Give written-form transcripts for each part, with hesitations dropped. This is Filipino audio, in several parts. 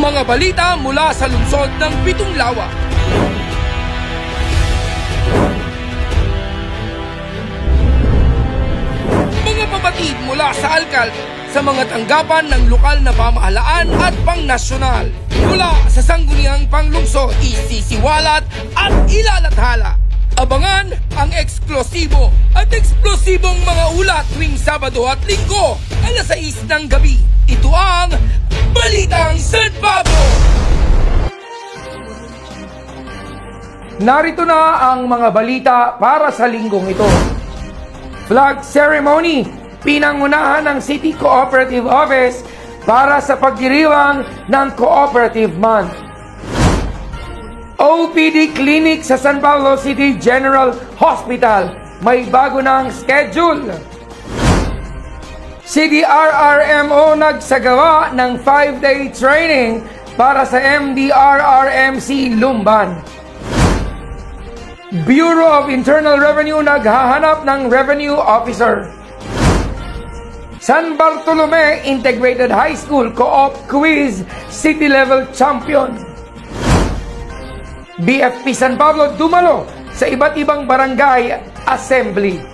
Mga balita mula sa lungsod ng Pitong Lawa. Mga pabatid mula sa alkalde sa mga tanggapan ng lokal na pamahalaan at pangnasyonal. Mula sa sangguniang panglungsod, isisiwalat at ilalathala. Abangan ang eksklusibo at eksplosibong mga ulat tuwing Sabado at Linggo, alas 6 ng gabi. Ito ang Balitang San Pablo! Narito na ang mga balita para sa linggong ito. Flag ceremony, pinangunahan ng City Cooperative Office para sa pagdiriwang ng Cooperative Month. OPD Clinic sa San Pablo City General Hospital, may bago ng schedule. CDRRMO nagsagawa ng 5-day training para sa MDRRMC Lumban. Bureau of Internal Revenue naghahanap ng Revenue Officer. San Bartolome Integrated High School Co-op Quiz City Level Champion. BFP San Pablo dumalo sa iba't ibang barangay assembly.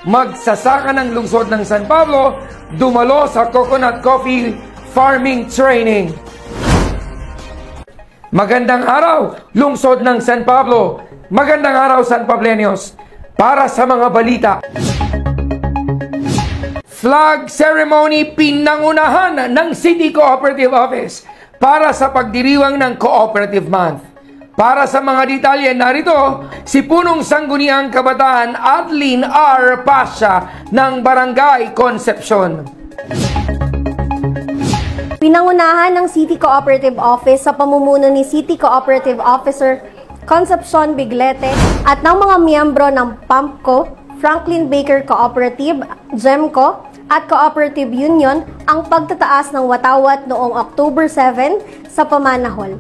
Magsasaka ng lungsod ng San Pablo dumalo sa coconut coffee farming training. Magandang araw, lungsod ng San Pablo. Magandang araw, San Pableños. Para sa mga balita. Flag ceremony pinangunahan ng City Cooperative Office para sa pagdiriwang ng Cooperative Month. Para sa mga detalye narito, si Punong Sangguniang Kabataan Adlene R. Pasha ng Barangay Concepcion. Pinangunahan ng City Cooperative Office sa pamumuno ni City Cooperative Officer Concepcion Biglete at ng mga miyembro ng PAMCO, Franklin Baker Cooperative, GEMCO, at Cooperative Union ang pagtataas ng watawat noong October 7 sa Pamanahol.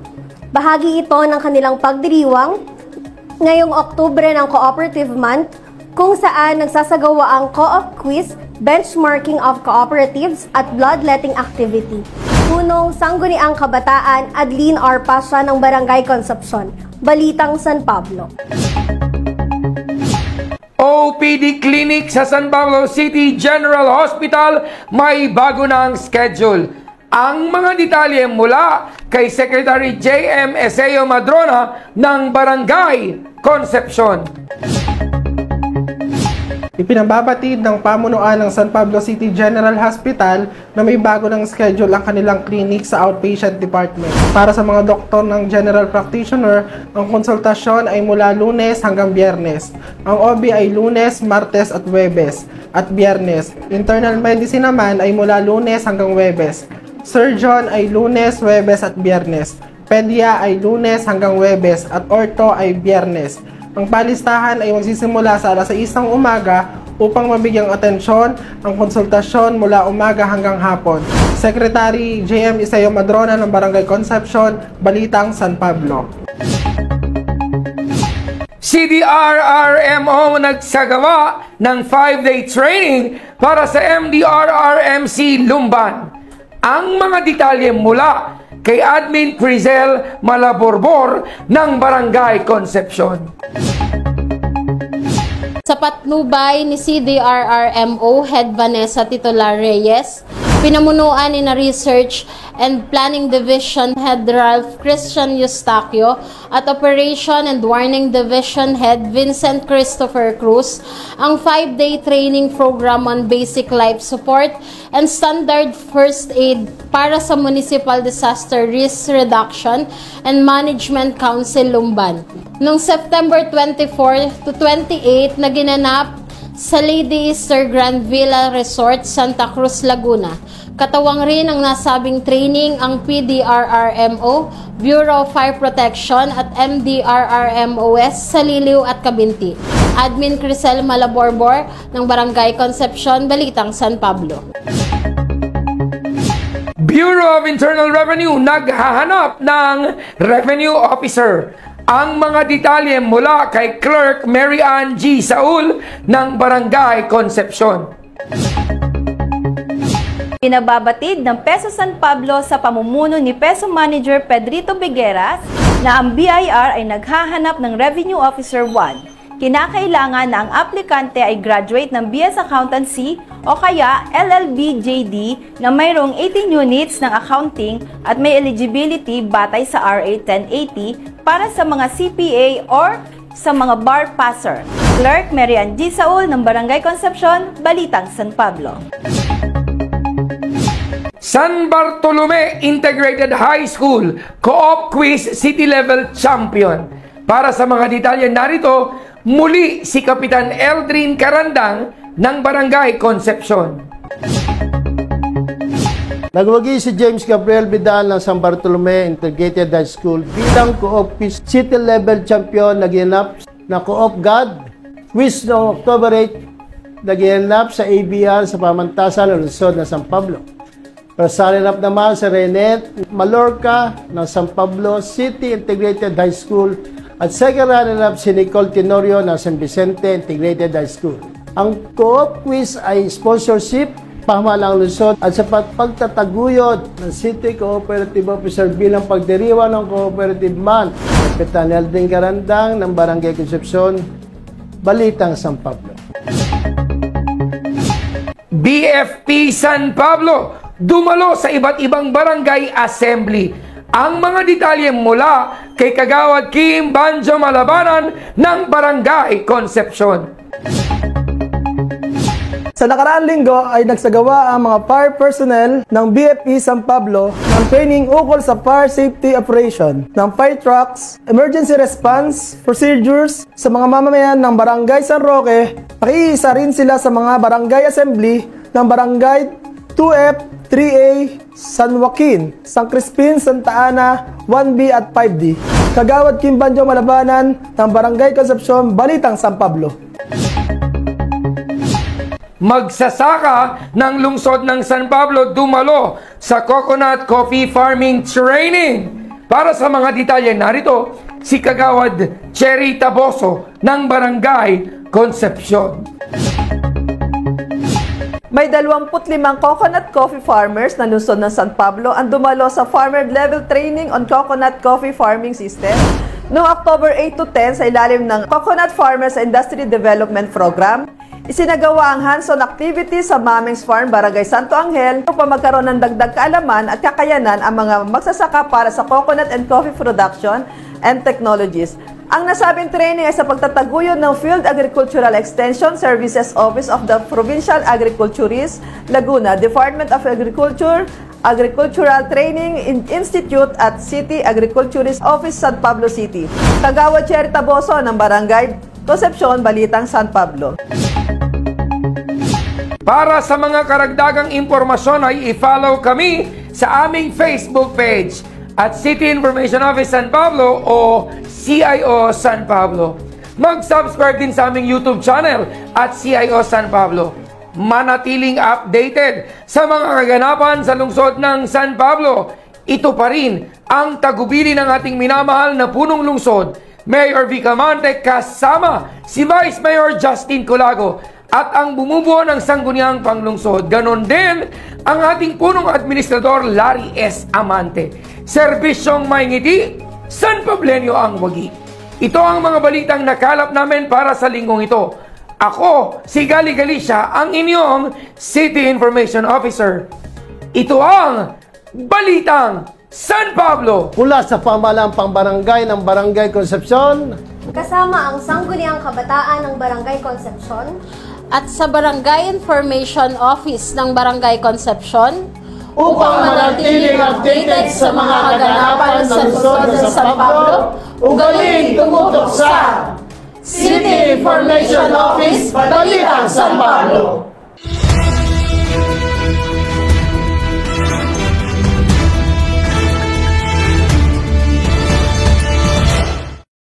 Bahagi ito ng kanilang pagdiriwang ngayong Oktubre ng Cooperative Month kung saan nagsasagawa ang Co-op Quiz, benchmarking of cooperatives at bloodletting activity. Punong Sangguniang Kabataan Adlene R. Pasha ng Barangay Concepcion, Balitang San Pablo. OPD Clinic sa San Pablo City General Hospital may bago ng schedule. Ang mga detalye mula kay Secretary J.M. Eseo Madrona ng Barangay Concepcion. Ipinababatid ng pamunuan ng San Pablo City General Hospital na may bago ng schedule ang kanilang clinic sa outpatient department. Para sa mga doktor ng general practitioner, ang konsultasyon ay mula Lunes hanggang Biyernes. Ang OB ay Lunes, Martes at Huwebes at Biyernes. Internal medicine naman ay mula Lunes hanggang Huwebes. Surgeon ay Lunes, Huwebes at Biyernes. Pedia ay Lunes hanggang Huwebes at Ortho ay Biyernes. Ang palistahan ay magsisimula sa alas 6 ng umaga upang mabigyang atensyon ang konsultasyon mula umaga hanggang hapon. Secretary J.M. Eseo Madrona ng Barangay Concepcion, Balitang San Pablo. CDRRMO nagsagawa ng 5-day training para sa MDRRMC Lumban. Ang mga detalye mula kay Admin Crizel Malaborbor ng Barangay Concepcion. Sa patnubay ni CDRRMO Head Vanessa Titular Reyes, pinamunuan ni na Research and Planning Division Head Ralph Christian Eustaquio at Operation and Warning Division Head Vincent Christopher Cruz ang 5-day training program on basic life support and standard first aid para sa Municipal Disaster Risk Reduction and Management Council Lumban. Noong September 24 to 28 na ginanap sa Lady Easter Grand Villa Resort, Santa Cruz, Laguna. Katawang rin ang nasabing training ang PDRRMO, Bureau of Fire Protection at MDRRMOS sa Liliw at Kabinti. Admin Crisel Malaborbor ng Barangay Concepcion, Balitang San Pablo. Bureau of Internal Revenue naghahanap ng Revenue Officer. Ang mga detalye mula kay Clerk Mary Ann G. Saul ng Barangay Concepcion. Pinababatid ng Peso San Pablo sa pamumuno ni Peso Manager Pedrito Bigueras na ang BIR ay naghahanap ng Revenue Officer 1. Kinakailangan na ang aplikante ay graduate ng BS Accountancy o kaya LLB JD na mayroong 18 units ng accounting at may eligibility batay sa RA 1080 para sa mga CPA or sa mga bar passer. Clerk Marian G. Saul ng Barangay Concepcion, Balitang San Pablo. San Bartolome Integrated High School Co-op Quiz City Level Champion. Para sa mga detalye narito, muli si Kapitan Eldrin Carandang ng Barangay Concepcion. Nagwagi si James Gabriel Vidal ng San Bartolome Integrated High School bilang Co-op Quiz City Level Champion. Naginap na Co-op God Quiz noong October 8, naginap sa ABR sa pamantasan ng lungsod ng San Pablo. Runner-up naman si Renet Malorca ng San Pablo City Integrated High School at second runner-up si Nicole Tenorio ng San Vicente Integrated High School. Ang Co-op Quiz ay sponsorship, pamahalang lungsod at sa pagtataguyod ng City Cooperative Officer bilang pagdiriwa ng Cooperative Man, Kapitan Eldrin Carandang ng Barangay Concepcion, Balitang San Pablo. BFP San Pablo dumalo sa iba't ibang barangay assembly. Ang mga detalye mula kay Kagawad Kim Banjo Malabanan ng Barangay Concepcion. Sa nakaraang linggo ay nagsagawa ang mga fire personnel ng BFP San Pablo ng training ukol sa fire safety operation ng fire trucks, emergency response procedures sa mga mamamayan ng Barangay San Roque. Nakiisa rin sila sa mga barangay assembly ng Barangay 2F, 3A, San Joaquin, San Crispin, Santa Ana, 1B at 5D. Kagawad Kim Banjo Malabanan ng Barangay Concepcion, Balitang San Pablo. Magsasaka ng lungsod ng San Pablo dumalo sa Coconut Coffee Farming Training. Para sa mga detalye narito, si Kagawad Cherry Taboso ng Barangay Concepcion. May 25 coconut coffee farmers na lungsod ng San Pablo ang dumalo sa Farmer Level Training on Coconut Coffee Farming System noong October 8 to 10 sa ilalim ng Coconut Farmers Industry Development Program. Isinagawa ang hands-on activity sa Mamings Farm, Barangay Santo Angel upang magkaroon ng dagdag kaalaman at kakayanan ang mga magsasaka para sa coconut and coffee production and technologies. Ang nasabing training ay sa pagtataguyod ng Field Agricultural Extension Services Office of the Provincial Agriculturist, Laguna, Department of Agriculture, Agricultural Training Institute at City Agriculturist Office, San Pablo City. Kagawad Cherry Taboso ng Barangay Concepcion, Balitang San Pablo. Para sa mga karagdagang impormasyon ay i-follow kami sa aming Facebook page at City Information Office San Pablo o CIO San Pablo. Mag-subscribe din sa aming YouTube channel at CIO San Pablo. Manatiling updated sa mga kaganapan sa lungsod ng San Pablo. Ito pa rin ang tagubilin ng ating minamahal na punong lungsod, Mayor Vic Amante kasama si Vice Mayor Justin Colago at ang bumubuo ng sangguniang panglungsod. Ganon din ang ating punong administrador Larry S. Amante. Serbisyong may ngiti, San Pablenyo ang wagi. Ito ang mga balitang nakalap namin para sa linggong ito. Ako, si Gali Galicia, ang inyong City Information Officer. Ito ang Balitang San Pablo. Mula sa pamahalaang pangbarangay ng Barangay Concepcion, Kasama ang Sangguniang Kabataan ng Barangay Concepcion at sa Barangay Information Office ng Barangay Concepcion upang manatiling updated sa mga kaganapan sa lungsod ng San Pablo, ugaling tumutok sa City Information Office, Balitang San Pablo.